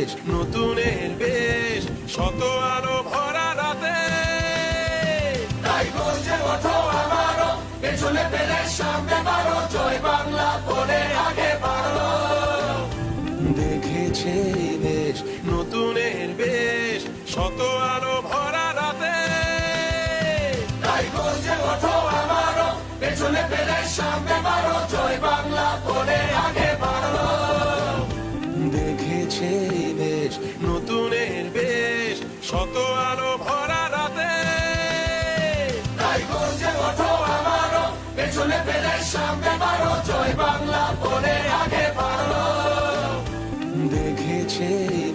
দেশ, নতুনের বেশ, শত আলো ভরা রাতে। তাই গর্জে ওঠো আমারও, পেছনে ফেলে সামনে বাড়ো, জয় বাংলা বলে আগে বাড়ো। দেখেছে এই দেশ, নতুনের বেশ, শত আলো ভরা রাতে। তাই গর্জে ওঠো আমারও, পেছনে ফেলে সামনে বাড়ো, জয় বাংলা বলে আগে বাড়ো। দেখেছে এই দেশ, নতুনের বেশ, শত আলো ভরা রাতে। তাই গর্জে ওঠো আমারও, পেছনে ফেলে সামনে বাড়ো, জয় বাংলা বলে আগে বাড়ো। দেখেছে এই